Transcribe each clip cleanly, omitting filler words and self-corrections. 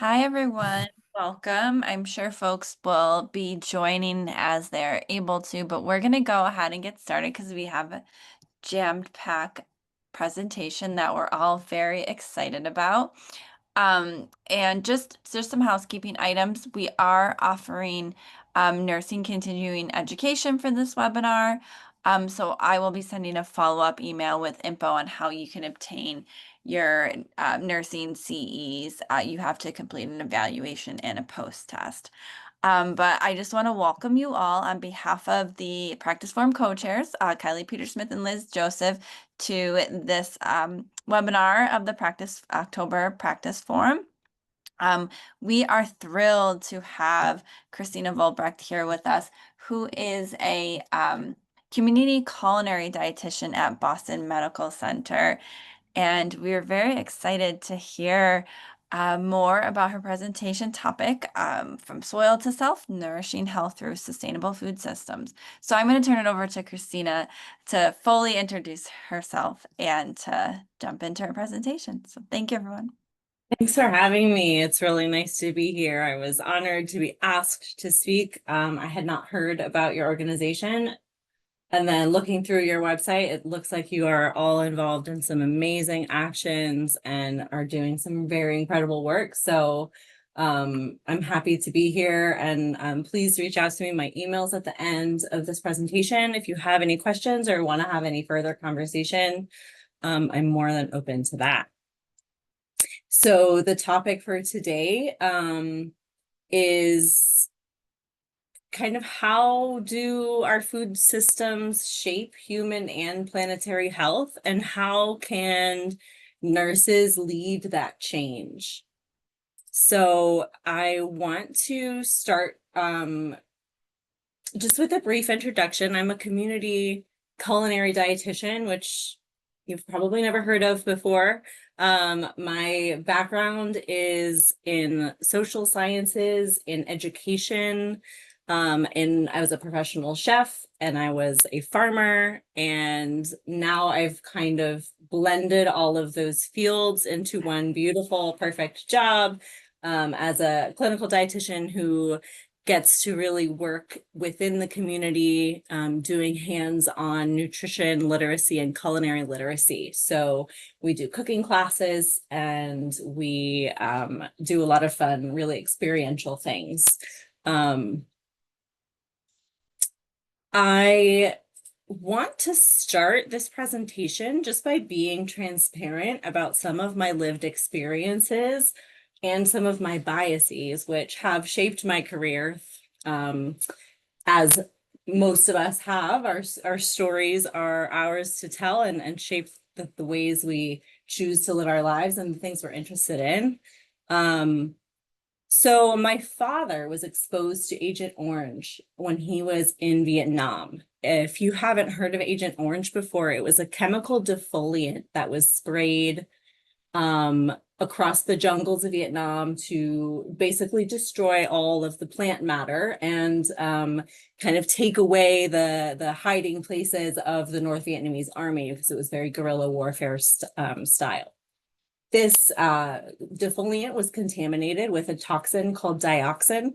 Hi, everyone. Welcome. I'm sure folks will be joining as they're able to, but we're going to go ahead and get started because we have a jammed-packed presentation that we're all very excited about. And just some housekeeping items. We are offering nursing continuing education for this webinar. So I will be sending a follow-up email with info on how you can obtain your nursing CEs. You have to complete an evaluation and a post-test. But I just want to welcome you all on behalf of the Practice Forum co-chairs, Kylie Petersmith and Liz Joseph, to this webinar of the October Practice Forum. We are thrilled to have Christina Volbrecht here with us, who is a community culinary dietitian at Boston Medical Center. And we are very excited to hear more about her presentation topic, from soil to self, nourishing health through sustainable food systems. So I'm going to turn it over to Christina to fully introduce herself and to jump into her presentation. So thank you, everyone. Thanks for having me. It's really nice to be here. I was honored to be asked to speak. I had not heard about your organization. And then looking through your website, it looks like you are all involved in some amazing actions and are doing some very incredible work. So I'm happy to be here, and please reach out to me. My email's at the end of this presentation. If you have any questions or want to have any further conversation, I'm more than open to that. So the topic for today is kind of how do our food systems shape human and planetary health, and how can nurses lead that change? So I want to start just with a brief introduction. I'm a community culinary dietitian, which you've probably never heard of before. My background is in social sciences, in education, and I was a professional chef, and I was a farmer, and now I've kind of blended all of those fields into one beautiful, perfect job as a clinical dietitian who gets to really work within the community, doing hands-on nutrition literacy and culinary literacy. So we do cooking classes, and we do a lot of fun, really experiential things. I want to start this presentation just by being transparent about some of my lived experiences and some of my biases, which have shaped my career, as most of us have. Our stories are ours to tell, and shape the ways we choose to live our lives and the things we're interested in. So my father was exposed to Agent Orange when he was in Vietnam. If you haven't heard of Agent Orange before, it was a chemical defoliant that was sprayed across the jungles of Vietnam to basically destroy all of the plant matter and kind of take away the hiding places of the North Vietnamese army, because it was very guerrilla warfare style. This defoliant was contaminated with a toxin called dioxin.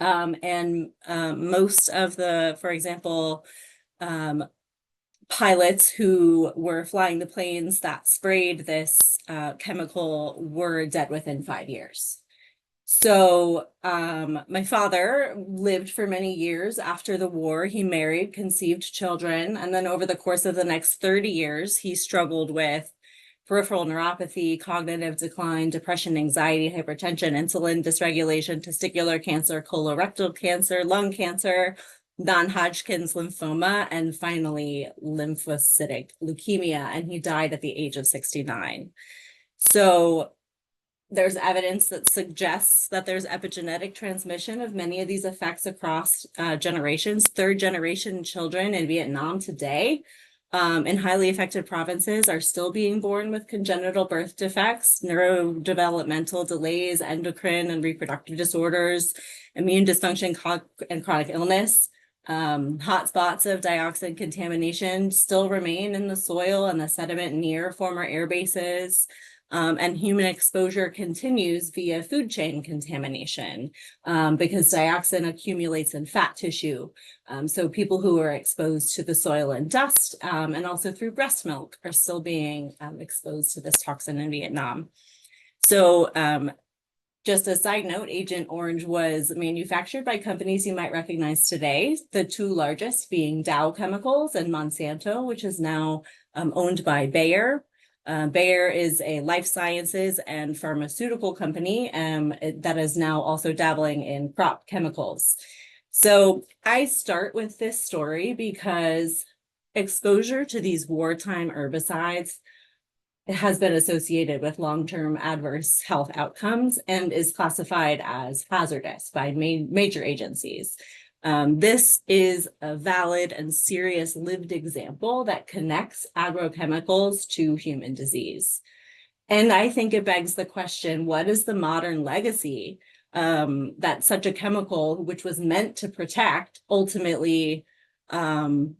And most of the, for example, pilots who were flying the planes that sprayed this chemical were dead within 5 years. So my father lived for many years after the war. He married, conceived children, and then over the course of the next 30 years, he struggled with peripheral neuropathy, cognitive decline, depression, anxiety, hypertension, insulin dysregulation, testicular cancer, colorectal cancer, lung cancer, non-Hodgkin's lymphoma, and finally lymphocytic leukemia. And he died at the age of 69. So there's evidence that suggests that there's epigenetic transmission of many of these effects across generations. Third generation children in Vietnam today, in highly affected provinces, are still being born with congenital birth defects, neurodevelopmental delays, endocrine and reproductive disorders, immune dysfunction, and chronic illness. Hotspots of dioxin contamination still remain in the soil and the sediment near former air bases. And human exposure continues via food chain contamination because dioxin accumulates in fat tissue. So people who are exposed to the soil and dust and also through breast milk are still being exposed to this toxin in Vietnam. So just a side note, Agent Orange was manufactured by companies you might recognize today, the two largest being Dow Chemicals and Monsanto, which is now owned by Bayer. Bayer is a life sciences and pharmaceutical company that is now also dabbling in crop chemicals. So I start with this story because exposure to these wartime herbicides has been associated with long-term adverse health outcomes and is classified as hazardous by major agencies. This is a valid and serious lived example that connects agrochemicals to human disease. And I think it begs the question, what is the modern legacy that such a chemical, which was meant to protect, ultimately harms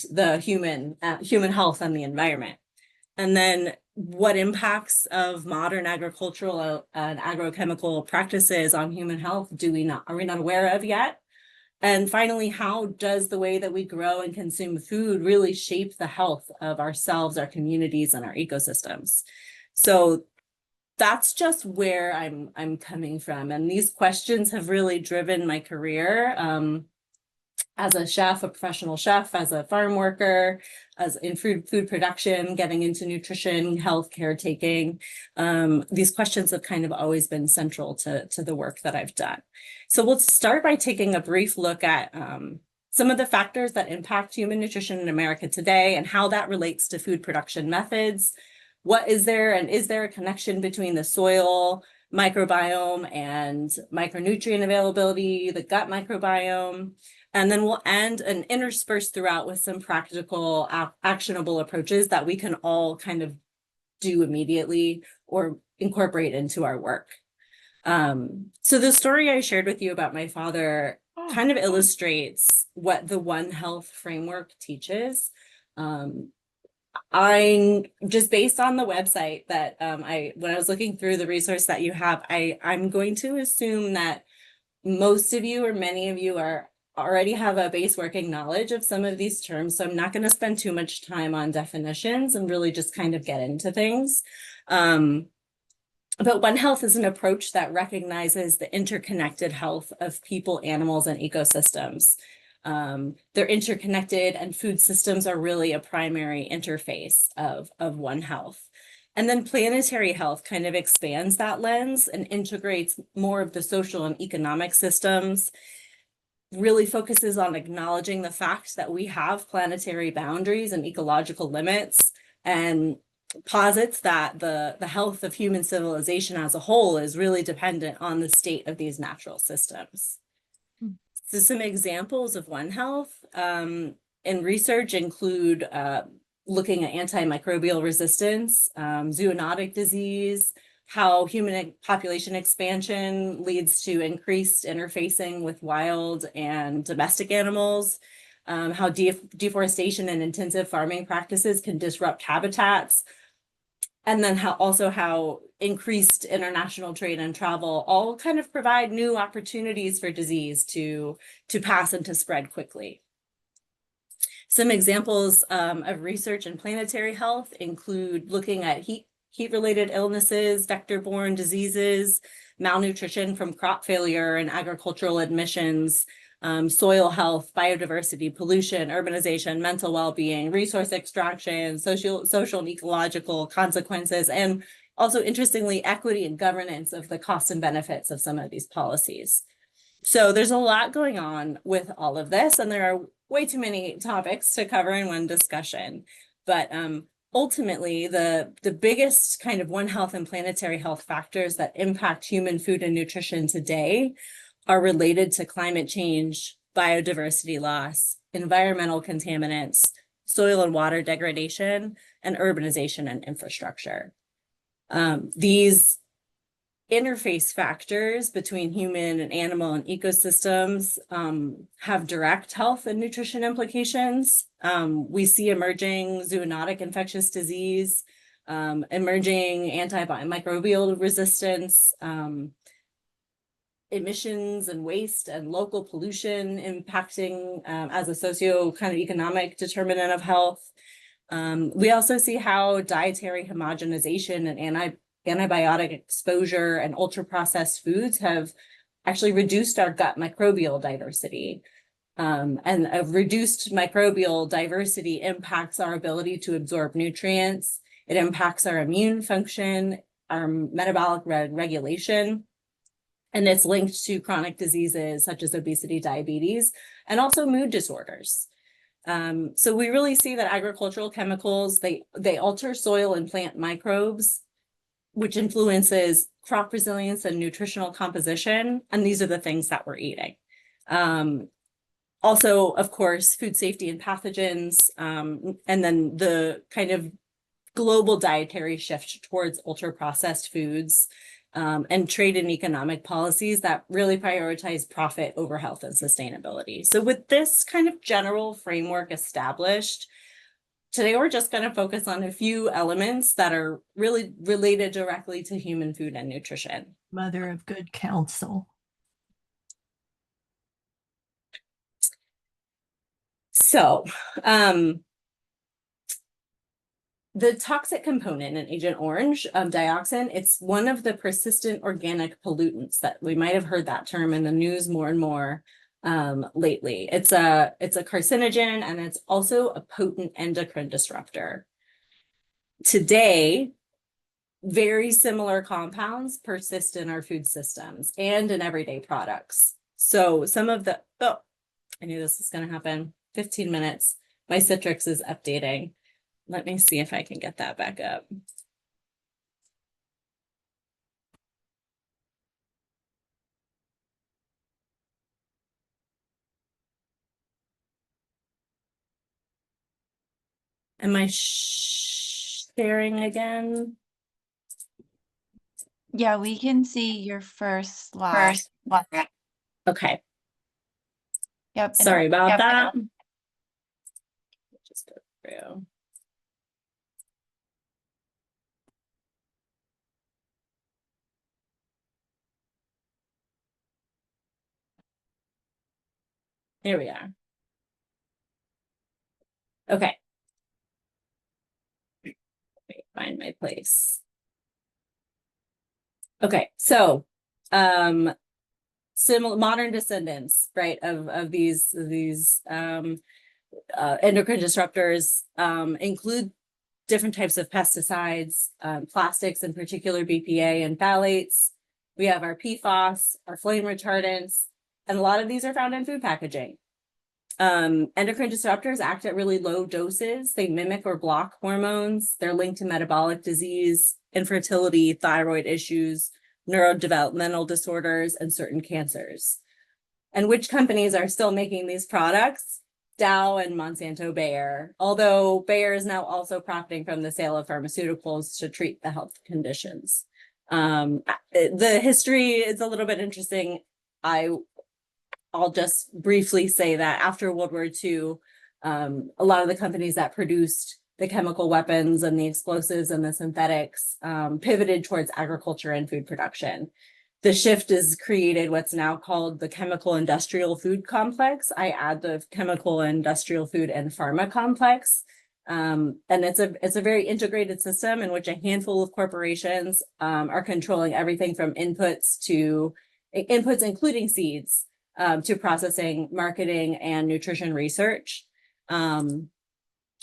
the human health and the environment? And then what impacts of modern agricultural and agrochemical practices on human health are we not aware of yet? And finally, how does the way that we grow and consume food really shape the health of ourselves, our communities, and our ecosystems? So that's just where I'm coming from. And these questions have really driven my career. As a chef, a professional chef, as a farm worker, as in food production, getting into nutrition, health caretaking. These questions have kind of always been central to the work that I've done. So we'll start by taking a brief look at some of the factors that impact human nutrition in America today and how that relates to food production methods. What is there, and is there a connection between the soil microbiome and micronutrient availability, the gut microbiome? And then we'll end and intersperse throughout with some practical, actionable approaches that we can all kind of do immediately or incorporate into our work. So the story I shared with you about my father kind of illustrates what the One Health framework teaches. I just based on the website that when I was looking through the resource that you have, I'm going to assume that most of you or many of you already have a base working knowledge of some of these terms. So I'm not going to spend too much time on definitions and really just kind of get into things. But One Health is an approach that recognizes the interconnected health of people, animals, and ecosystems. They're interconnected, and food systems are really a primary interface of One Health. And then planetary health kind of expands that lens and integrates more of the social and economic systems, really focuses on acknowledging the fact that we have planetary boundaries and ecological limits, and posits that the health of human civilization as a whole is really dependent on the state of these natural systems. So some examples of One Health in research include looking at antimicrobial resistance, zoonotic disease, how human population expansion leads to increased interfacing with wild and domestic animals, how deforestation and intensive farming practices can disrupt habitats, and then how increased international trade and travel all kind of provide new opportunities for disease to pass and to spread quickly. Some examples of research in planetary health include looking at heat-related illnesses, vector-borne diseases, malnutrition from crop failure and agricultural emissions, soil health, biodiversity, pollution, urbanization, mental well-being, resource extraction, social and ecological consequences, and also, interestingly, equity and governance of the costs and benefits of some of these policies. So there's a lot going on with all of this, and there are way too many topics to cover in one discussion. But ultimately, the biggest kind of One Health and planetary health factors that impact human food and nutrition today are related to climate change, biodiversity loss, environmental contaminants, soil and water degradation, and urbanization and infrastructure. These interface factors between human and animal and ecosystems have direct health and nutrition implications. We see emerging zoonotic infectious disease, emerging antimicrobial resistance, emissions and waste and local pollution impacting as a socio kind of economic determinant of health. We also see how dietary homogenization and antibiotic exposure and ultra processed foods have actually reduced our gut microbial diversity. And a reduced microbial diversity impacts our ability to absorb nutrients. It impacts our immune function, our metabolic regulation, and it's linked to chronic diseases such as obesity, diabetes, and also mood disorders. So we really see that agricultural chemicals, they alter soil and plant microbes, which influences crop resilience and nutritional composition. And these are the things that we're eating. Also, of course, food safety and pathogens, and then the kind of global dietary shift towards ultra processed foods, and trade and economic policies that really prioritize profit over health and sustainability. So with this kind of general framework established, today we're just going to focus on a few elements that are really related directly to human food and nutrition. Mother of good counsel. So, the toxic component in Agent Orange, dioxin, it's one of the persistent organic pollutants that we might have heard that term in the news more and more lately. It's a carcinogen, and it's also a potent endocrine disruptor. Today, very similar compounds persist in our food systems and in everyday products. So some of the, oh, I knew this was going to happen. 15 minutes. My Citrix is updating. Let me see if I can get that back up. Am I sharing again? Yeah, we can see your first slide. Okay. Yep. Sorry about that. Just go through. Here we are. Okay. Let me find my place. Okay, so similar modern descendants, right, of these endocrine disruptors include different types of pesticides, plastics, in particular BPA and phthalates. We have our PFAS, our flame retardants, and a lot of these are found in food packaging. Endocrine disruptors act at really low doses. They mimic or block hormones. They're linked to metabolic disease, infertility, thyroid issues, neurodevelopmental disorders, and certain cancers. And which companies are still making these products? Dow and Monsanto Bayer, although Bayer is now also profiting from the sale of pharmaceuticals to treat the health conditions. The history is a little bit interesting. I'll just briefly say that after World War II, a lot of the companies that produced the chemical weapons and the explosives and the synthetics pivoted towards agriculture and food production. The shift has created what's now called the chemical industrial food complex. I add the chemical industrial food and pharma complex. And it's a very integrated system in which a handful of corporations are controlling everything from inputs including seeds, to processing, marketing, and nutrition research. And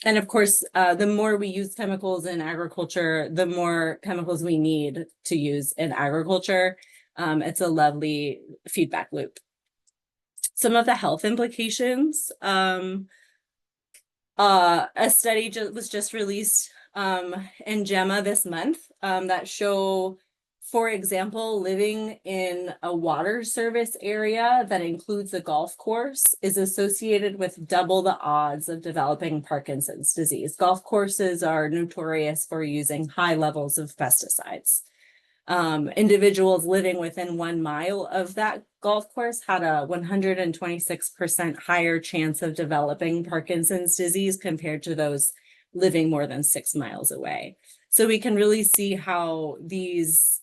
of course, the more we use chemicals in agriculture, the more chemicals we need to use in agriculture. It's a lovely feedback loop. Some of the health implications. A study was just released in JAMA this month that show, for example, living in a water service area that includes a golf course is associated with double the odds of developing Parkinson's disease. Golf courses are notorious for using high levels of pesticides. Individuals living within 1 mile of that golf course had a 126% higher chance of developing Parkinson's disease compared to those living more than 6 miles away. So we can really see how these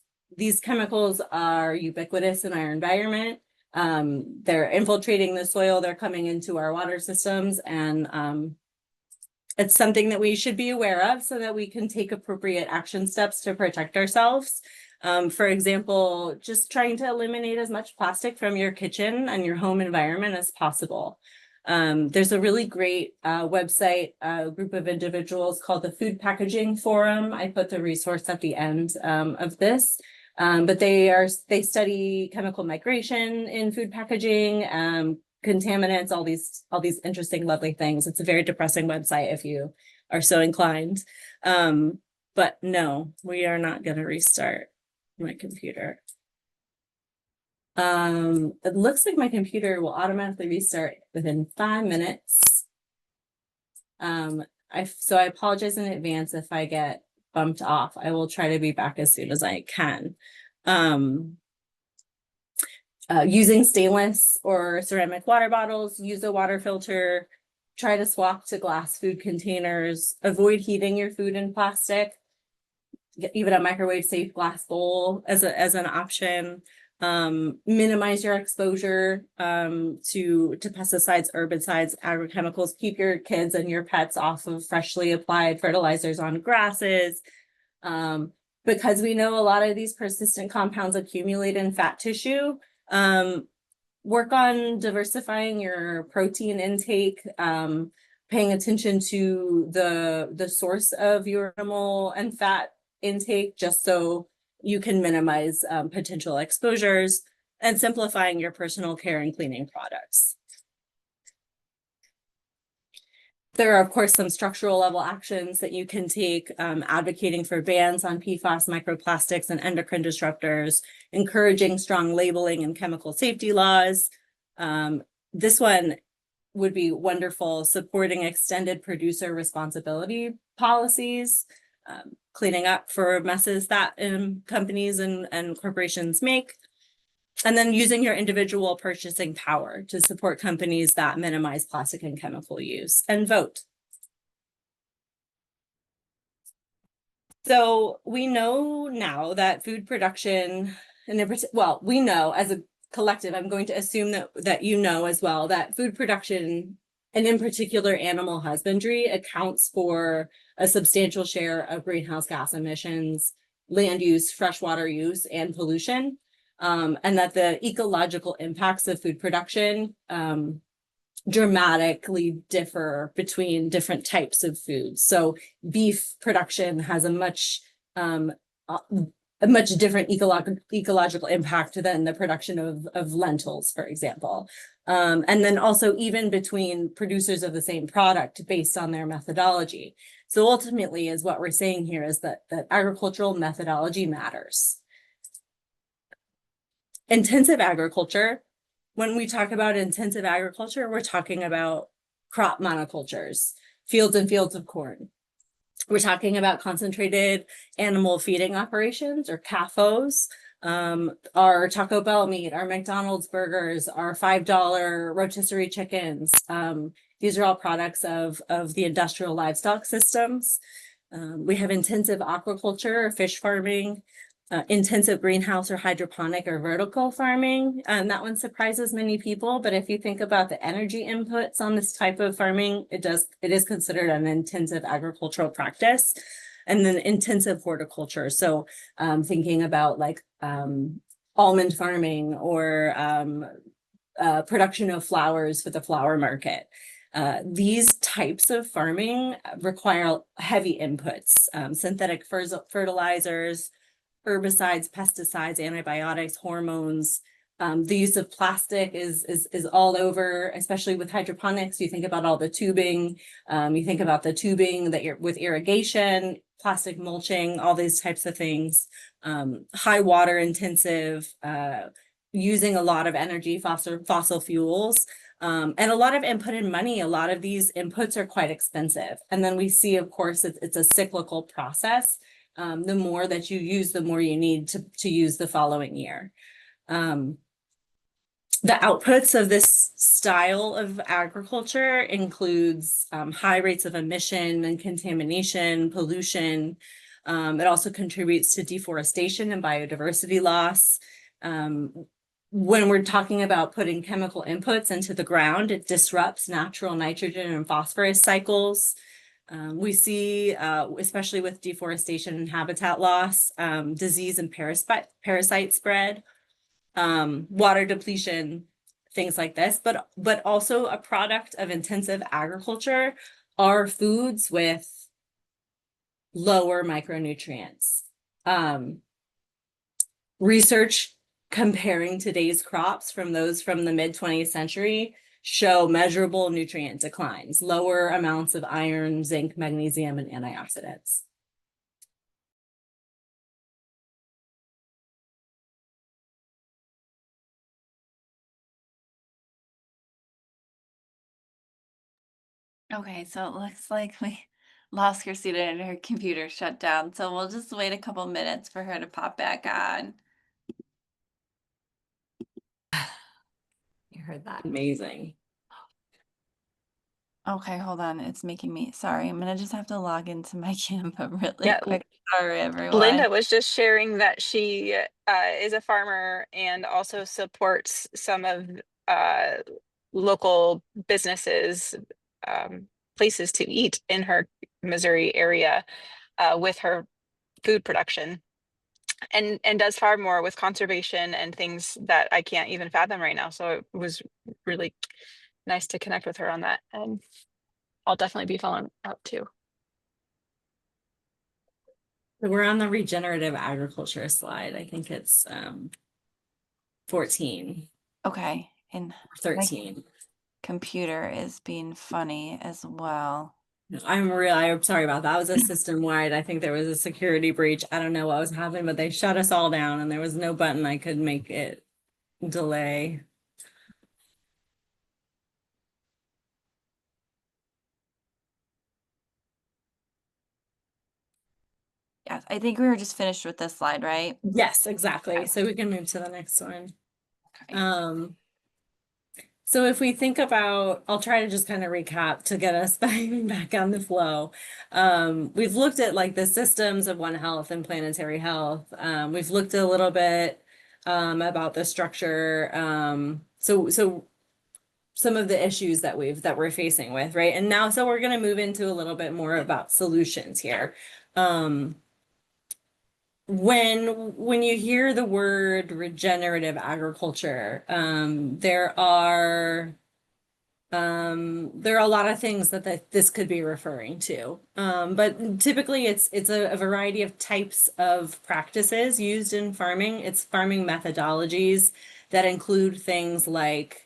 chemicals are ubiquitous in our environment. They're infiltrating the soil, they're coming into our water systems, and it's something that we should be aware of so that we can take appropriate action steps to protect ourselves. For example, just trying to eliminate as much plastic from your kitchen and your home environment as possible. There's a really great website, group of individuals called the Food Packaging Forum. I put the resource at the end of this. But they study chemical migration in food packaging, contaminants, all these interesting, lovely things. It's a very depressing website if you are so inclined. But no, we are not going to restart my computer. It looks like my computer will automatically restart within 5 minutes. So I apologize in advance if I get bumped off. I will try to be back as soon as I can. Using stainless or ceramic water bottles, use a water filter, try to swap to glass food containers, avoid heating your food in plastic, even a microwave safe glass bowl as an option. Minimize your exposure to pesticides, herbicides, agrochemicals. Keep your kids and your pets off of freshly applied fertilizers on grasses. Because we know a lot of these persistent compounds accumulate in fat tissue. Work on diversifying your protein intake, paying attention to the source of your animal and fat intake, just so you can minimize potential exposures, and simplifying your personal care and cleaning products. There are, of course, some structural level actions that you can take, advocating for bans on PFAS, microplastics, and endocrine disruptors, encouraging strong labeling and chemical safety laws. This one would be wonderful, supporting extended producer responsibility policies, cleaning up for messes that companies and corporations make. And then using your individual purchasing power to support companies that minimize plastic and chemical use, and vote. So we know now that food production, we know as a collective, I'm going to assume that you know as well, that food production, and in particular animal husbandry, accounts for a substantial share of greenhouse gas emissions, land use, freshwater use, and pollution. And that the ecological impacts of food production dramatically differ between different types of foods. So beef production has a much different ecological impact than the production of lentils, for example. And then also even between producers of the same product based on their methodology. So ultimately, is what we're saying here is that agricultural methodology matters. Intensive agriculture, when we talk about intensive agriculture, we're talking about crop monocultures, fields and fields of corn. We're talking about concentrated animal feeding operations, or CAFOs, our Taco Bell meat, our McDonald's burgers, our $5 rotisserie chickens. These are all products of the industrial livestock systems. We have intensive aquaculture, or fish farming, intensive greenhouse or hydroponic or vertical farming. That one surprises many people, but if you think about the energy inputs on this type of farming, it is considered an intensive agricultural practice. And then intensive horticulture. So thinking about like almond farming, or production of flowers for the flower market. These types of farming require heavy inputs, synthetic fertilizers, herbicides, pesticides, antibiotics, hormones. The use of plastic is all over, especially with hydroponics. You think about all the tubing, you think about the tubing that with irrigation, plastic mulching, all these types of things. High water intensive, using a lot of energy, fossil fuels, and a lot of input and money. A lot of these inputs are quite expensive. And then we see, of course, it's a cyclical process. The more that you use, the more you need to use the following year. The outputs of this style of agriculture includes high rates of emission and contamination, pollution, It also contributes to deforestation and biodiversity loss. When we're talking about putting chemical inputs into the ground, it disrupts natural nitrogen and phosphorus cycles. We see, especially with deforestation and habitat loss, disease and parasite spread, water depletion, things like this, but also a product of intensive agriculture are foods with lower micronutrients. Research comparing today's crops from those from the mid-20th century show measurable nutrient declines, lower amounts of iron, zinc, magnesium, and antioxidants. Okay, so it looks like we lost Christina and her computer shut down. So we'll just wait a couple minutes for her to pop back on. You heard that? Amazing. Okay, hold on. It's making me sorry. I'm gonna just have to log into my Canva really Yeah, quick. Sorry, everyone. Linda was just sharing that she is a farmer and also supports some of uh, local businesses, places to eat in her Missouri area with her food production, and does far more with conservation and things that I can't even fathom right now. So it was really nice to connect with her on that, and I'll definitely be following up too. So we're on the regenerative agriculture slide. I think it's 14 Okay, and or my 13. computer is being funny as well. I'm sorry about that. It was a system wide. I think there was a security breach. I don't know what was happening, but they shut us all down and there was no button I could make it delay. Yes, I think we were just finished with this slide, right? Yes, exactly. Okay. So we can move to the next one. Okay. So if we think about, I'll try to just kind of recap to get us back on the flow. We've looked at like the systems of One Health and planetary health. We've looked a little bit about the structure. So some of the issues that we're facing with, right? And now, so we're going to move into a little bit more about solutions here. When you hear the word regenerative agriculture, there are a lot of things that this could be referring to. But typically it's a variety of types of practices used in farming. It's farming methodologies that include things like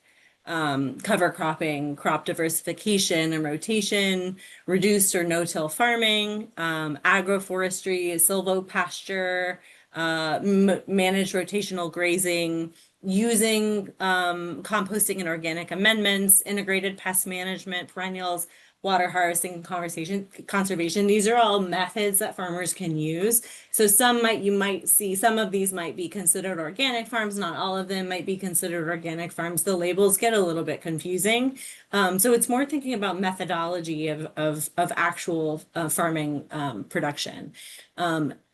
cover cropping, crop diversification and rotation, reduced or no-till farming, agroforestry, silvopasture, managed rotational grazing, using composting and organic amendments, integrated pest management, perennials, water harvesting, and conservation. These are all methods that farmers can use. So you might see some of these might be considered organic farms, not all of them might be considered organic farms. The labels get a little bit confusing. So it's more thinking about methodology of actual farming production.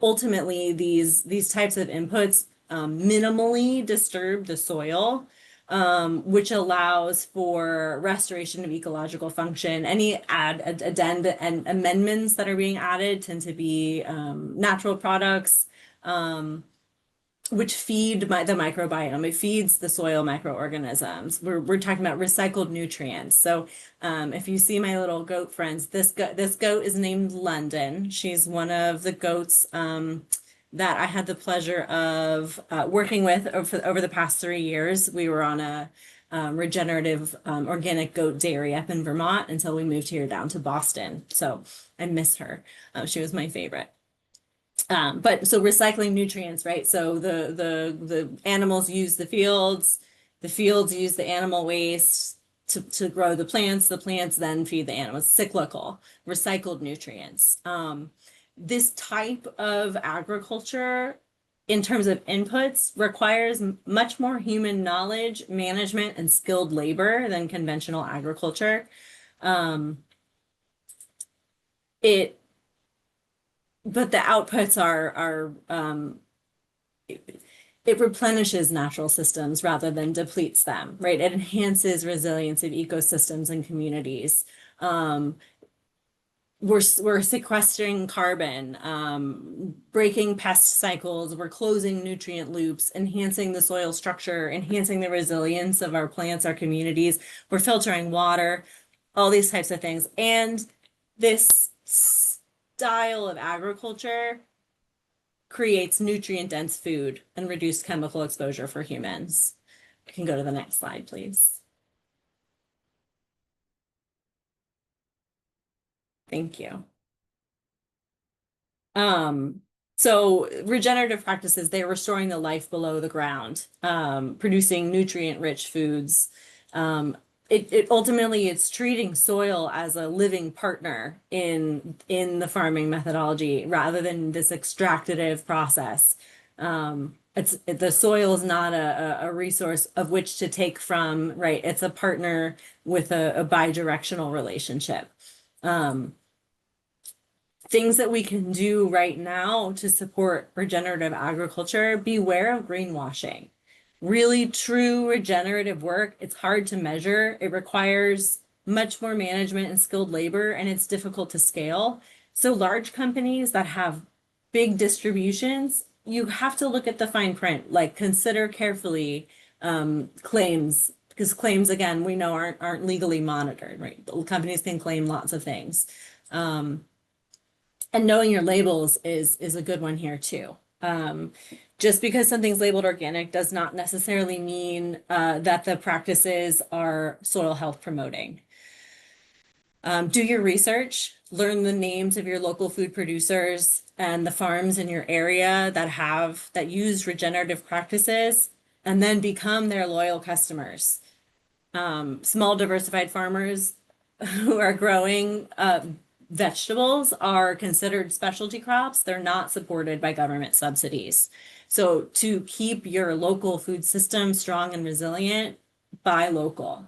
Ultimately, these types of inputs minimally disturb the soil, which allows for restoration of ecological function. Any addenda and amendments that are being added tend to be natural products, which feed the microbiome. It feeds the soil microorganisms. We're talking about recycled nutrients. So if you see my little goat friends, this goat is named London. She's one of the goats that I had the pleasure of working with over the past 3 years. We were on a regenerative organic goat dairy up in Vermont until we moved here down to Boston. So I miss her. She was my favorite. But so recycling nutrients, right? So the animals use the fields use the animal waste to grow the plants then feed the animals. Cyclical, recycled nutrients. This type of agriculture, in terms of inputs, requires much more human knowledge, management, and skilled labor than conventional agriculture. It but the outputs are it replenishes natural systems rather than depletes them, right? It enhances resilience of ecosystems and communities. Um, we're sequestering carbon, breaking pest cycles, we're closing nutrient loops, enhancing the soil structure, enhancing the resilience of our plants, our communities. We're filtering water, all these types of things. And this style of agriculture creates nutrient dense food and reduced chemical exposure for humans. You can go to the next slide, please. Thank you. Um, so regenerative practices, they're restoring the life below the ground, producing nutrient-rich foods. It ultimately it's treating soil as a living partner in the farming methodology rather than this extractive process. The soil is not a resource of which to take from, right? It's a partner with a bi-directional relationship. Things that we can do right now to support regenerative agriculture, beware of greenwashing. Really true regenerative work, it's hard to measure. It requires much more management and skilled labor, and it's difficult to scale. So large companies that have big distributions, you have to look at the fine print, like consider carefully claims, because claims, again, we know aren't legally monitored, right? Companies can claim lots of things. And knowing your labels is a good one here too. Just because something's labeled organic does not necessarily mean that the practices are soil health promoting. Do your research, learn the names of your local food producers and the farms in your area that use regenerative practices, and then become their loyal customers. Small diversified farmers who are growing vegetables are considered specialty crops. They're not supported by government subsidies. So to keep your local food system strong and resilient, buy local.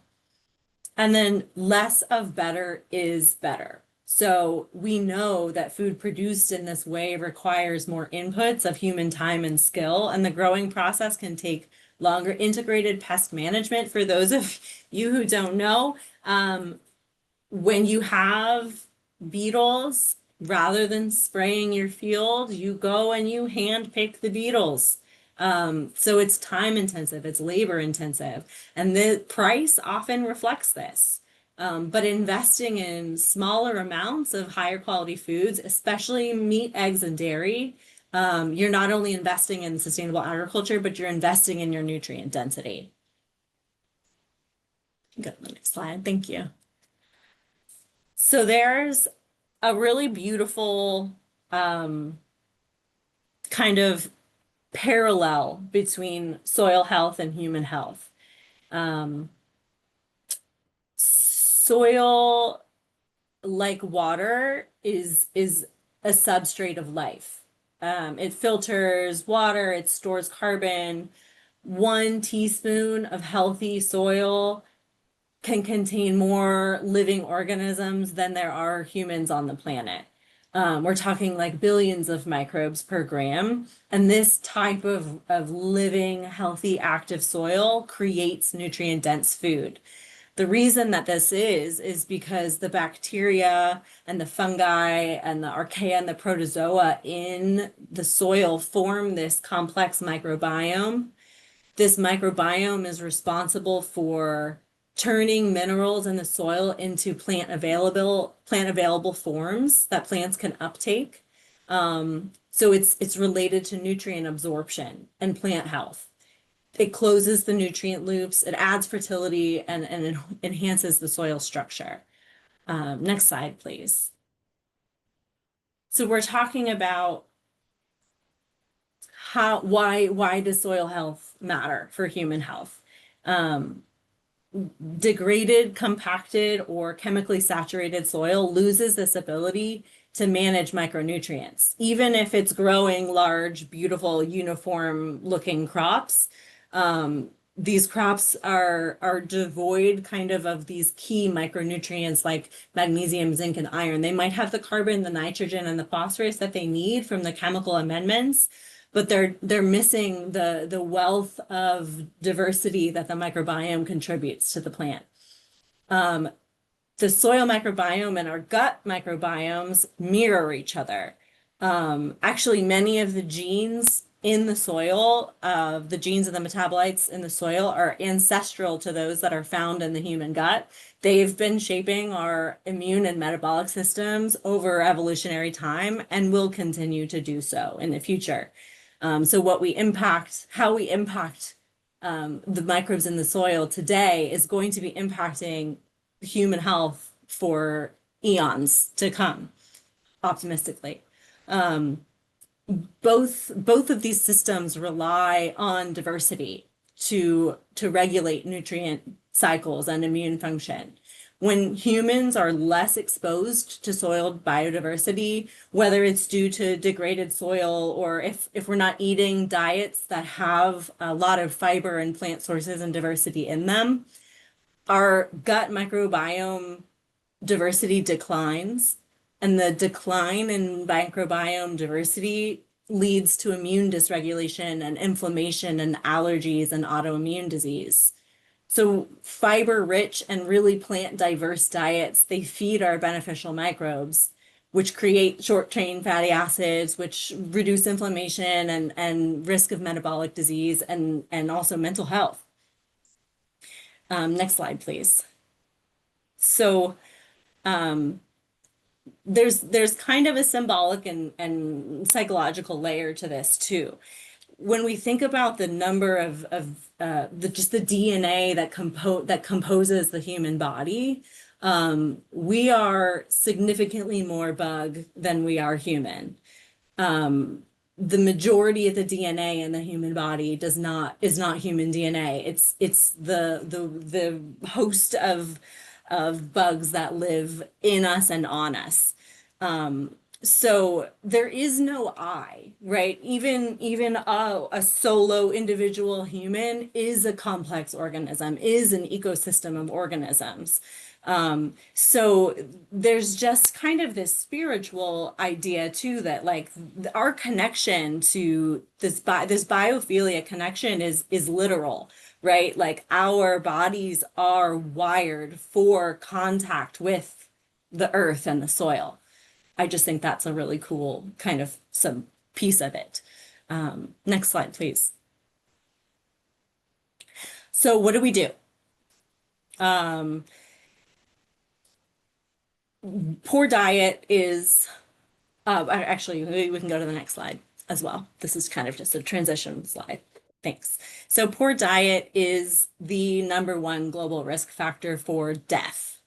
And then less of better is better. So we know that food produced in this way requires more inputs of human time and skill, and the growing process can take longer. Integrated pest management, for those of you who don't know, when you have beetles, rather than spraying your field, you go and you hand pick the beetles. So it's time intensive, it's labor intensive, and the price often reflects this. But investing in smaller amounts of higher quality foods, especially meat, eggs, and dairy, you're not only investing in sustainable agriculture, but you're investing in your nutrient density. Go to the next slide. Thank you. So there's a really beautiful kind of parallel between soil health and human health. Soil, like water, is a substrate of life. It filters water, it stores carbon. 1 teaspoon of healthy soil can contain more living organisms than there are humans on the planet. We're talking like billions of microbes per gram. And this type of living, healthy, active soil creates nutrient dense food. The reason that this is because the bacteria and the fungi and the archaea and the protozoa in the soil form this complex microbiome. This microbiome is responsible for turning minerals in the soil into plant available forms that plants can uptake. So it's related to nutrient absorption and plant health. It closes the nutrient loops, it adds fertility, and enhances the soil structure. Next slide, please. So we're talking about why does soil health matter for human health? Degraded, compacted, or chemically saturated soil loses this ability to manage micronutrients. Even if it's growing large, beautiful, uniform looking crops, these crops are devoid kind of these key micronutrients like magnesium, zinc, and iron. They might have the carbon, the nitrogen, and the phosphorus that they need from the chemical amendments, but they're missing the wealth of diversity that the microbiome contributes to the plant. The soil microbiome and our gut microbiomes mirror each other. Actually, many of the genes in the soil, the genes and the metabolites in the soil are ancestral to those that are found in the human gut. They've been shaping our immune and metabolic systems over evolutionary time and will continue to do so in the future. So what we impact, how we impact the microbes in the soil today is going to be impacting human health for eons to come, optimistically. Both of these systems rely on diversity to regulate nutrient cycles and immune function. When humans are less exposed to soil biodiversity, whether it's due to degraded soil or if we're not eating diets that have a lot of fiber and plant sources and diversity in them, our gut microbiome diversity declines, and the decline in microbiome diversity leads to immune dysregulation and inflammation and allergies and autoimmune disease. So fiber-rich and really plant-diverse diets, they feed our beneficial microbes, which create short-chain fatty acids, which reduce inflammation and risk of metabolic disease and also mental health. Next slide, please. So there's kind of a symbolic and psychological layer to this too. When we think about the number of just the DNA that composes the human body, we are significantly more bug than we are human. The majority of the DNA in the human body is not human DNA. It's the host of bugs that live in us and on us. So there is no I, right? Even a solo individual human is a complex organism, is an ecosystem of organisms. So there's just kind of this spiritual idea too, that like our connection to this biophilia connection is literal, right? Like our bodies are wired for contact with the earth and the soil. I just think that's a really cool kind of some piece of it. Next slide, please. So what do we do? Poor diet is, actually, we can go to the next slide as well. This is kind of just a transition slide. Thanks. So poor diet is the #1 global risk factor for death.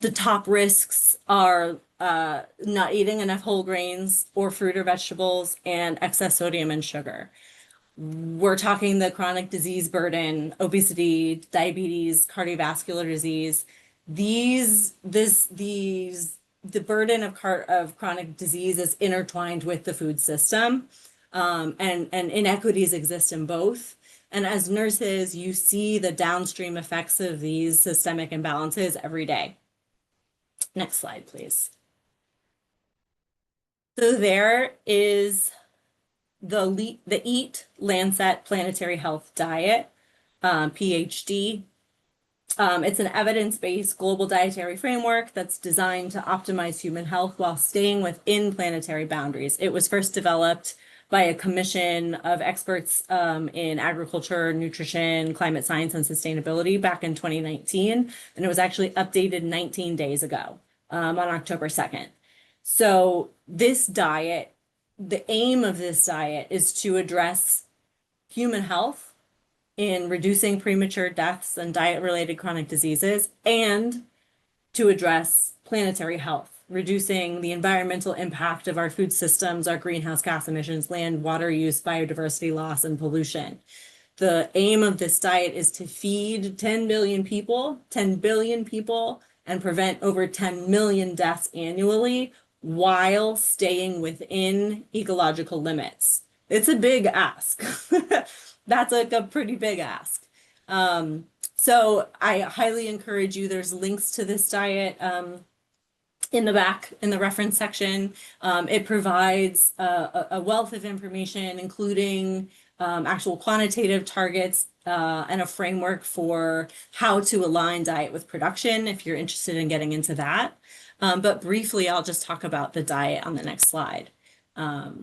The top risks are not eating enough whole grains or fruit or vegetables and excess sodium and sugar. We're talking the chronic disease burden, obesity, diabetes, cardiovascular disease. The burden of chronic disease is intertwined with the food system, and inequities exist in both. And as nurses, you see the downstream effects of these systemic imbalances every day. Next slide, please. So there is the EAT Lancet Planetary Health Diet, PhD. It's an evidence-based global dietary framework that's designed to optimize human health while staying within planetary boundaries. It was first developed by a commission of experts in agriculture, nutrition, climate science, and sustainability back in 2019. And it was actually updated 19 days ago on October 2nd. So this diet, the aim of this diet is to address human health in reducing premature deaths and diet-related chronic diseases, and to address planetary health, reducing the environmental impact of our food systems, our greenhouse gas emissions, land, water use, biodiversity loss, and pollution. The aim of this diet is to feed 10 billion people, and prevent over 10 million deaths annually while staying within ecological limits. It's a big ask, that's like a pretty big ask. So I highly encourage you, there's links to this diet in the back in the reference section. It provides a wealth of information, including actual quantitative targets and a framework for how to align diet with production if you're interested in getting into that. But briefly, I'll just talk about the diet on the next slide.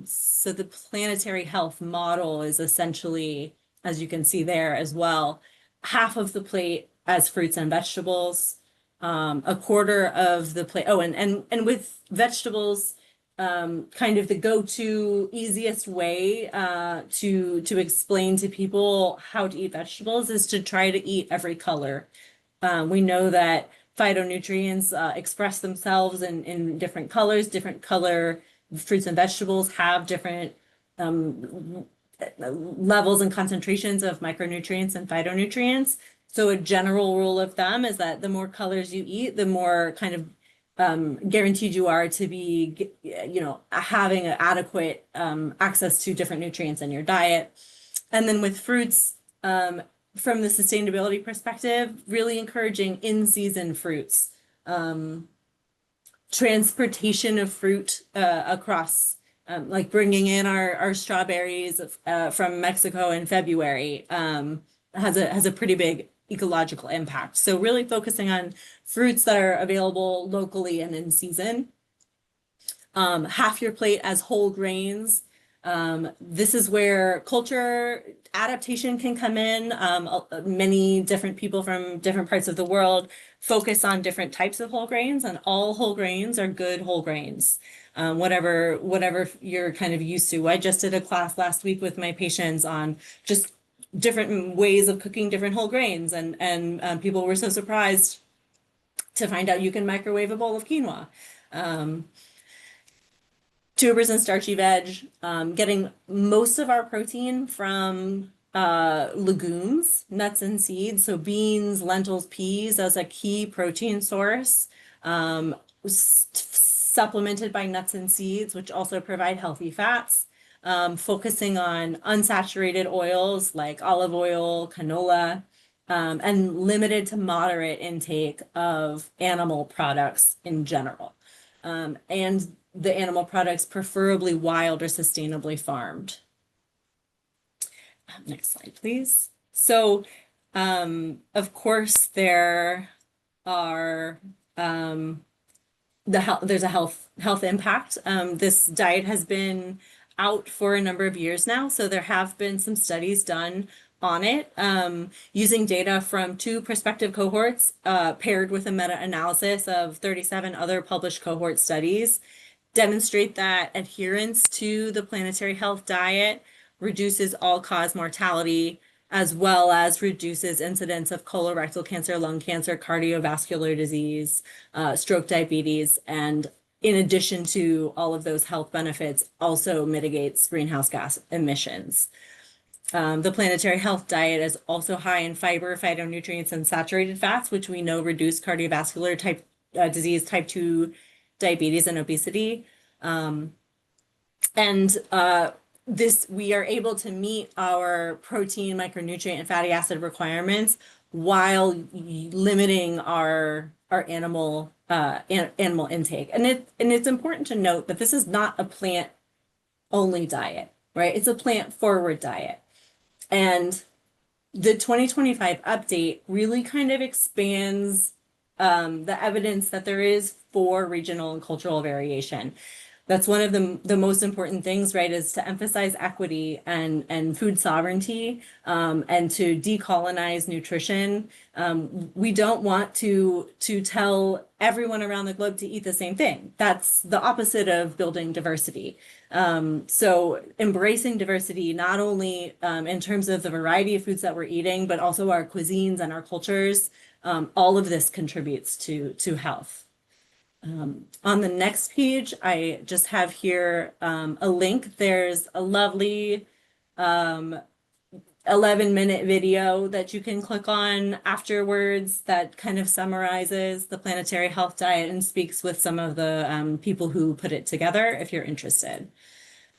So the planetary health model is essentially, as you can see there as well, half of the plate as fruits and vegetables, a quarter of the plate. Oh, and with vegetables, kind of the go-to easiest way to explain to people how to eat vegetables is to try to eat every color. We know that phytonutrients express themselves in different colors. Different color fruits and vegetables have different levels and concentrations of micronutrients and phytonutrients. So a general rule of thumb is that the more colors you eat, the more kind of guaranteed you are to be, having an adequate access to different nutrients in your diet. And then with fruits, from the sustainability perspective, really encouraging in-season fruits. Transportation of fruit across, like bringing in our strawberries from Mexico in February has a pretty big ecological impact. So really focusing on fruits that are available locally and in season. Half your plate as whole grains. This is where culture adaptation can come in. Many different people from different parts of the world focus on different types of whole grains, and all whole grains are good whole grains. Whatever you're kind of used to. I just did a class last week with my patients on just different ways of cooking different whole grains, and people were so surprised to find out you can microwave a bowl of quinoa. Tubers and starchy veg, getting most of our protein from legumes, nuts and seeds. So beans, lentils, peas as a key protein source, supplemented by nuts and seeds, which also provide healthy fats. Focusing on unsaturated oils like olive oil, canola, and limited to moderate intake of animal products in general. And the animal products preferably wild or sustainably farmed. Next slide, please. So, of course, there are there's a health impact. This diet has been out for a number of years now, so there have been some studies done on it, using data from 2 prospective cohorts paired with a meta-analysis of 37 other published cohort studies, demonstrate that adherence to the planetary health diet reduces all-cause mortality, as well as reduces incidence of colorectal cancer, lung cancer, cardiovascular disease, stroke, diabetes, and in addition to all of those health benefits, also mitigates greenhouse gas emissions. The planetary health diet is also high in fiber, phytonutrients, and saturated fats, which we know reduce cardiovascular disease, type 2 diabetes, and obesity. We are able to meet our protein, micronutrient, and fatty acid requirements while limiting our animal intake. And it's important to note that this is not a plant only diet, right? It's a plant forward diet. And the 2025 update really kind of expands the evidence that there is for regional and cultural variation. That's one of the most important things, right, is to emphasize equity and food sovereignty, and to decolonize nutrition. We don't want to tell everyone around the globe to eat the same thing. That's the opposite of building diversity. So embracing diversity, not only in terms of the variety of foods that we're eating, but also our cuisines and our cultures, all of this contributes to health. On the next page, I just have here a link. There's a lovely 11-minute video that you can click on afterwards that kind of summarizes the planetary health diet and speaks with some of the people who put it together if you're interested.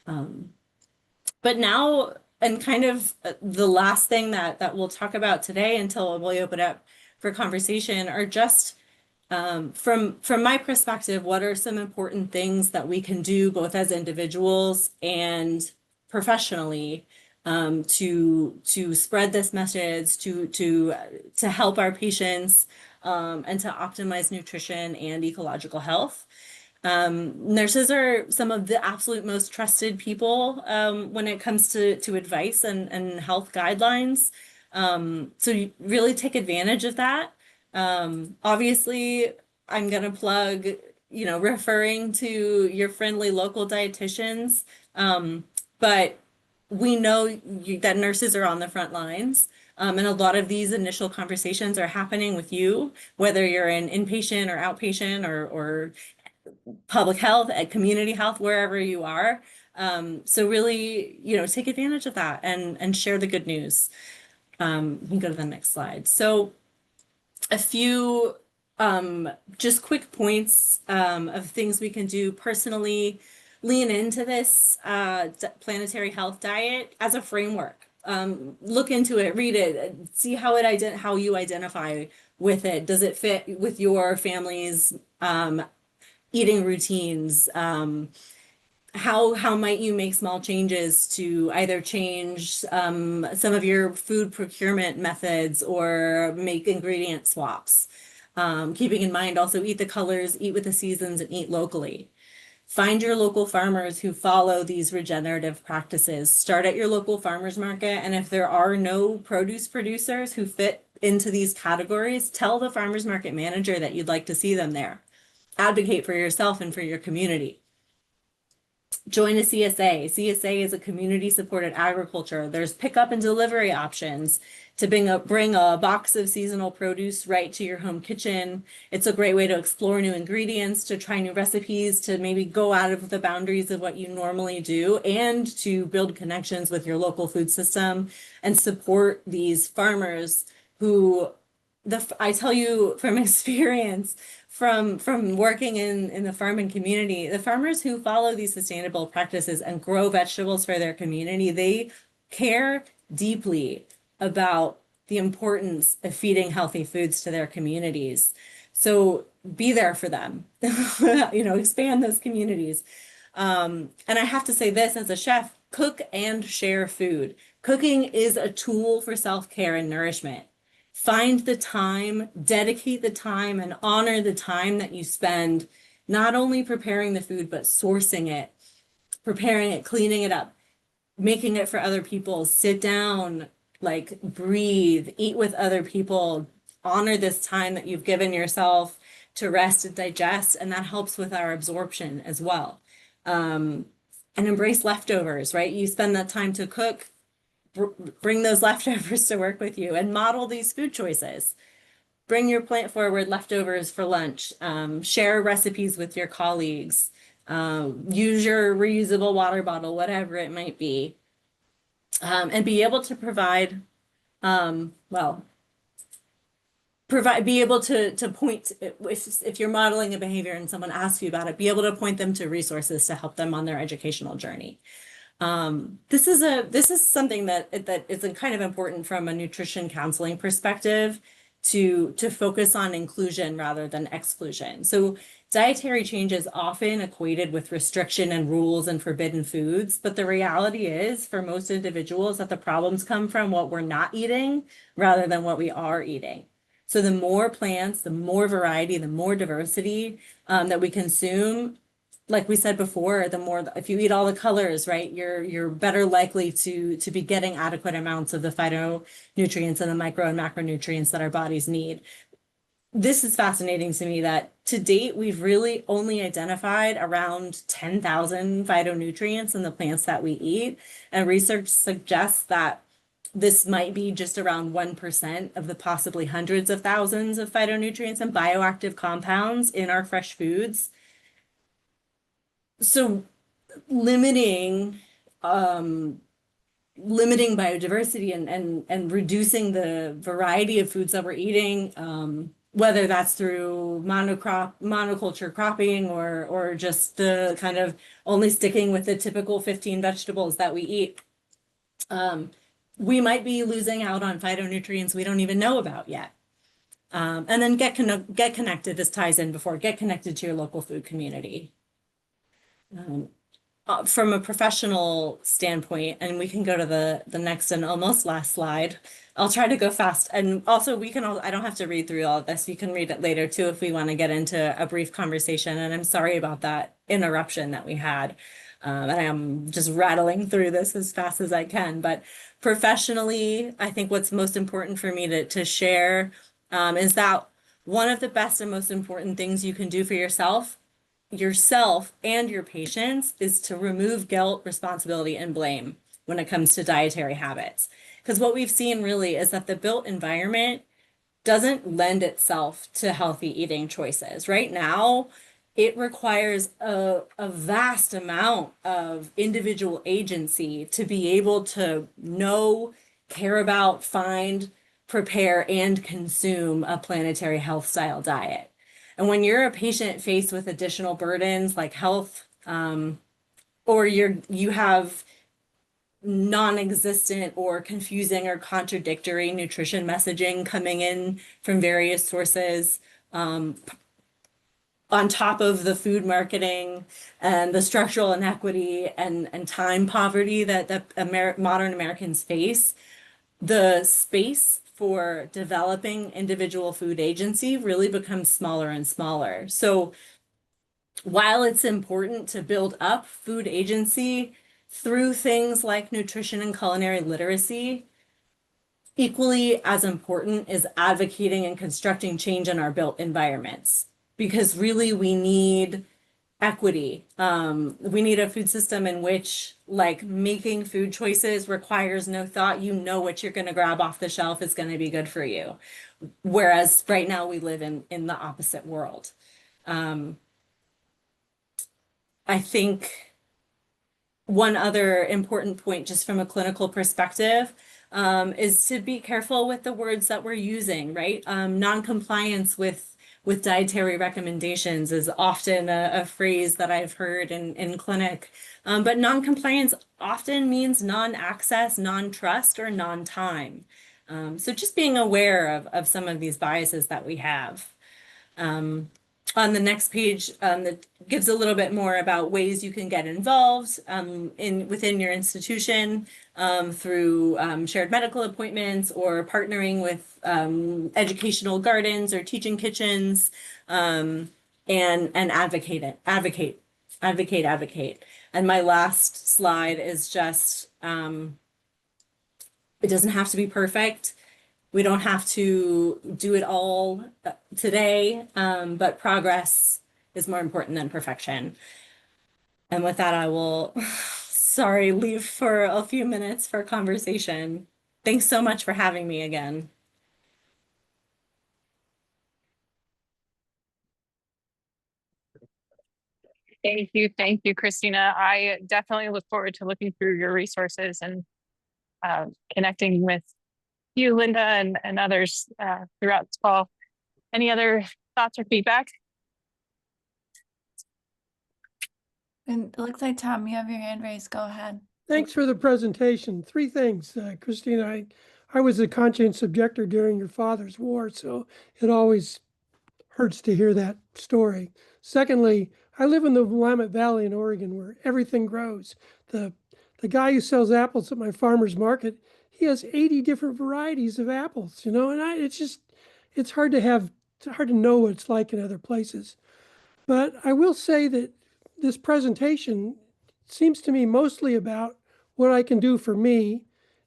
But now and kind of the last thing that we'll talk about today until we open up for conversation are just from my perspective, what are some important things that we can do both as individuals and professionally to spread this message, to help our patients, and to optimize nutrition and ecological health. Nurses are some of the absolute most trusted people when it comes to advice and health guidelines. So you really take advantage of that. Obviously, I'm gonna plug, referring to your friendly local dietitians. But we know that nurses are on the front lines. And a lot of these initial conversations are happening with you, whether you're in inpatient or outpatient or public health, at community health, wherever you are. So really, take advantage of that and share the good news. We can go to the next slide. So a few just quick points of things we can do personally. Lean into this planetary health diet as a framework. Look into it, read it, see how how you identify with it. Does it fit with your family's eating routines? How might you make small changes to either change some of your food procurement methods or make ingredient swaps? Keeping in mind also eat the colors, eat with the seasons, and eat locally. Find your local farmers who follow these regenerative practices. Start at your local farmers market, and if there are no produce producers who fit into these categories, tell the farmers market manager that you'd like to see them there. Advocate for yourself and for your community. Join a CSA. CSA is a community supported agriculture. There's pickup and delivery options to bring a box of seasonal produce right to your home kitchen. It's a great way to explore new ingredients, to try new recipes, to maybe go out of the boundaries of what you normally do, and to build connections with your local food system and support these farmers who I tell you from experience, from working in the farming community, the farmers who follow these sustainable practices and grow vegetables for their community, they care deeply about the importance of feeding healthy foods to their communities. So be there for them, expand those communities. And I have to say this as a chef, cook and share food. Cooking is a tool for self-care and nourishment. Find the time, dedicate the time, and honor the time that you spend not only preparing the food, but sourcing it, preparing it, cleaning it up, making it for other people. Sit down, like breathe, eat with other people, honor this time that you've given yourself to rest and digest, and that helps with our absorption as well. And embrace leftovers, right? You spend that time to cook, bring those leftovers to work with you and model these food choices. Bring your plant forward leftovers for lunch. Share recipes with your colleagues. Use your reusable water bottle, whatever it might be. And be able to provide, be able to point, if you're modeling a behavior and someone asks you about it, be able to point them to resources to help them on their educational journey. This is something that is kind of important from a nutrition counseling perspective to focus on inclusion rather than exclusion. So dietary change is often equated with restriction and rules and forbidden foods, but the reality is for most individuals that the problems come from what we're not eating rather than what we are eating. So the more plants, the more variety, the more diversity that we consume, like we said before, the more, if you eat all the colors, right, you're better likely to be getting adequate amounts of the phytonutrients and the micro and macronutrients that our bodies need. This is fascinating to me that to date, we've really only identified around 10,000 phytonutrients in the plants that we eat. And research suggests that this might be just around 1% of the possibly hundreds of thousands of phytonutrients and bioactive compounds in our fresh foods. So limiting biodiversity and reducing the variety of foods that we're eating, whether that's through monoculture cropping or just the kind of only sticking with the typical 15 vegetables that we eat. We might be losing out on phytonutrients we don't even know about yet. And then get connected. This ties in before. Get connected to your local food community. From a professional standpoint, and we can go to the next and almost last slide. I'll try to go fast. And also we can all, I don't have to read through all of this. You can read it later too if we want to get into a brief conversation. And I'm sorry about that interruption that we had. And I'm just rattling through this as fast as I can. But professionally, I think what's most important for me to share is that one of the best and most important things you can do for yourself and your patients is to remove guilt, responsibility, and blame when it comes to dietary habits. Because what we've seen really is that the built environment doesn't lend itself to healthy eating choices. Right now, it requires a vast amount of individual agency to be able to know, care about, find, prepare, and consume a planetary health style diet. And when you're a patient faced with additional burdens like health, or you have non-existent or confusing or contradictory nutrition messaging coming in from various sources, on top of the food marketing and the structural inequity and time poverty that modern Americans face, the space for developing individual food agency really becomes smaller and smaller. So while it's important to build up food agency through things like nutrition and culinary literacy, equally as important is advocating and constructing change in our built environments. Because really we need equity. We need a food system in which like making food choices requires no thought. You know what you're going to grab off the shelf is going to be good for you. Whereas right now we live in the opposite world. I think one other important point, just from a clinical perspective, is to be careful with the words that we're using, right? Non-compliance with dietary recommendations is often a phrase that I've heard in clinic, but non-compliance often means non-access, non-trust, or non-time. So just being aware of some of these biases that we have. On the next page, that gives a little bit more about ways you can get involved within your institution through shared medical appointments or partnering with educational gardens or teaching kitchens, and advocate. And my last slide is just it doesn't have to be perfect. We don't have to do it all today, but progress is more important than perfection. And with that, I will, sorry, leave for a few minutes for conversation. Thanks so much for having me again. Thank you, Christina. I definitely look forward to looking through your resources and connecting with you, Linda, and others throughout this fall. Any other thoughts or feedback? And it looks like, Tom, you have your hand raised. Go ahead. Thanks for the presentation. Three things, Christina. I was a conscientious objector during your father's war, so it always hurts to hear that story. Secondly, I live in the Willamette Valley in Oregon where everything grows. The guy who sells apples at my farmer's market, he has 80 different varieties of apples, and it's hard to know what it's like in other places. But I will say that this presentation seems to me mostly about what I can do for me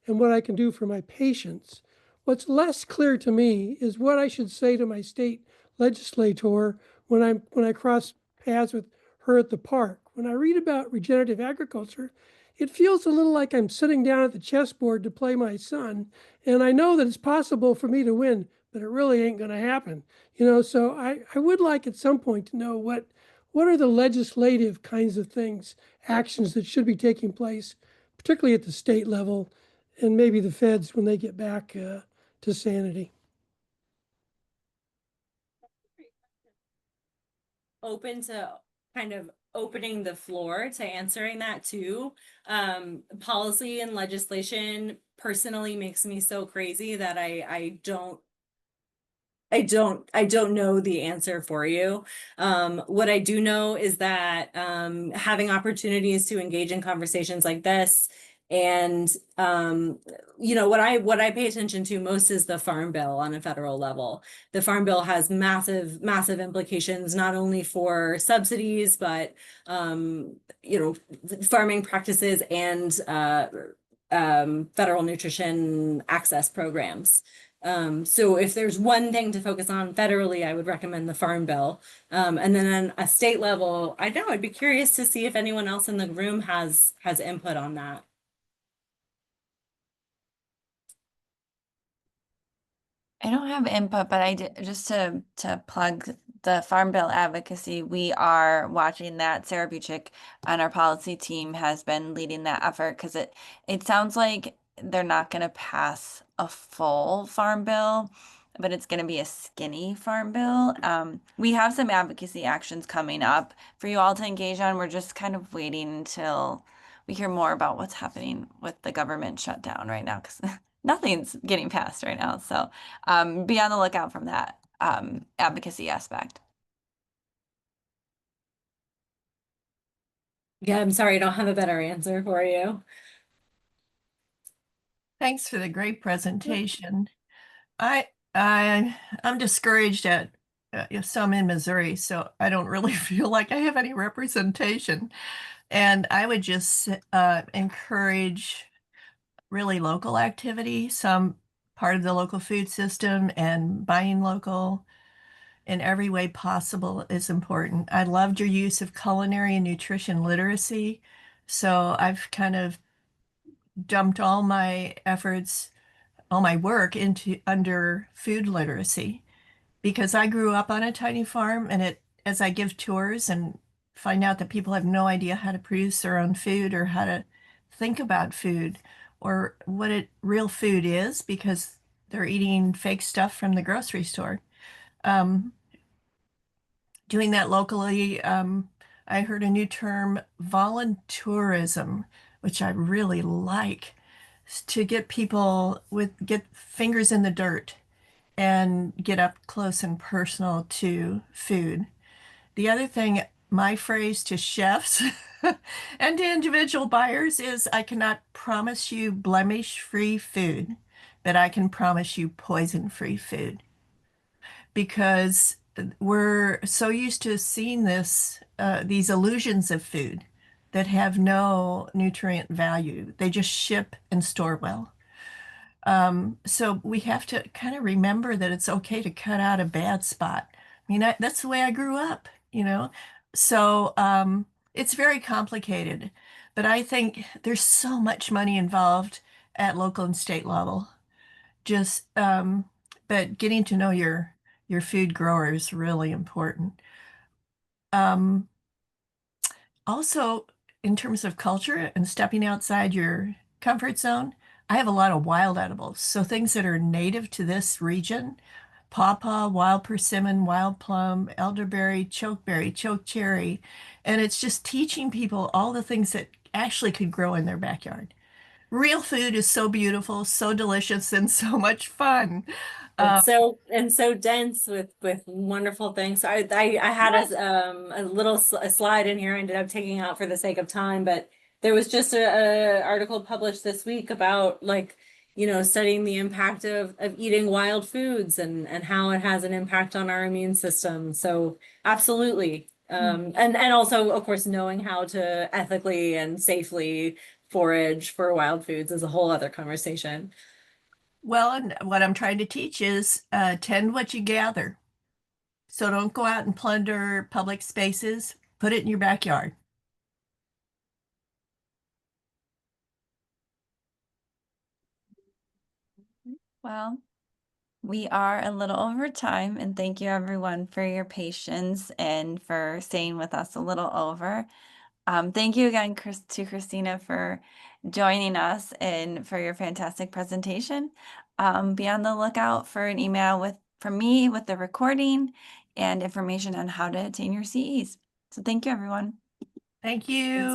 and what I can do for my patients. What's less clear to me is what I should say to my state legislator when I cross paths with her at the park. When I read about regenerative agriculture, it feels a little like I'm sitting down at the chessboard to play my son, and I know that it's possible for me to win, but it really ain't going to happen. So I would like at some point to know what are the legislative kinds of things, actions that should be taking place, particularly at the state level, and maybe the feds when they get back to sanity. Open to kind of opening the floor to answering that too. Policy and legislation personally makes me so crazy that I don't know the answer for you. What I do know is that having opportunities to engage in conversations like this, and what I pay attention to most is the Farm Bill on a federal level. The Farm Bill has massive implications not only for subsidies, but farming practices and federal nutrition access programs. So if there's one thing to focus on federally, I would recommend the Farm Bill. And then on a state level, I know I'd be curious to see if anyone else in the room has input on that. I don't have input, but I did just to plug the Farm Bill advocacy. We are watching that. Sarah Buchik on our policy team has been leading that effort because it sounds like they're not going to pass a full Farm Bill, but it's going to be a skinny Farm Bill. We have some advocacy actions coming up for you all to engage on. We're just kind of waiting until we hear more about what's happening with the government shutdown right now because nothing's getting passed right now. So be on the lookout from that advocacy aspect. Yeah, I'm sorry, I don't have a better answer for you. Thanks for the great presentation. I I'm discouraged at some in Missouri, so I don't really feel like I have any representation. And I would just encourage really local activity, some part of the local food system, and buying local in every way possible is important. I loved your use of culinary and nutrition literacy. So I've kind of dumped all my efforts, all my work into under food literacy because I grew up on a tiny farm and as I give tours and find out that people have no idea how to produce their own food or how to think about food or what real food is because they're eating fake stuff from the grocery store. Um, Doing that locally, I heard a new term, voluntourism, which I really like, to get people get fingers in the dirt and get up close and personal to food. The other thing, my phrase to chefs and to individual buyers is I cannot promise you blemish-free food, but I can promise you poison-free food because we're so used to seeing these illusions of food that have no nutrient value. They just ship and store well. So we have to kind of remember that it's okay to cut out a bad spot. I mean, that's the way I grew up, you know? So it's very complicated, but I think there's so much money involved at local and state level. Just, but getting to know your food grower is really important. Um, Also, in terms of culture and stepping outside your comfort zone, I have a lot of wild edibles. So things that are native to this region, pawpaw, wild persimmon, wild plum, elderberry, chokeberry, chokecherry. And it's just teaching people all the things that actually could grow in their backyard. Real food is so beautiful, so delicious, and so much fun. It's so dense with wonderful things. So I had Yes. a little a slide in here I ended up taking out for the sake of time, but there was just a article published this week about like, studying the impact of eating wild foods and how it has an impact on our immune system. So absolutely. And also of course knowing how to ethically and safely forage for wild foods is a whole other conversation. Well, and what I'm trying to teach is tend what you gather. So don't go out and plunder public spaces. Put it in your backyard. Well, we are a little over time, and thank you everyone for your patience and for staying with us a little over. Thank you again, to Christina for joining us and for your fantastic presentation. Be on the lookout for an email from me with the recording and information on how to attain your CEs. So thank you, everyone. Thank you.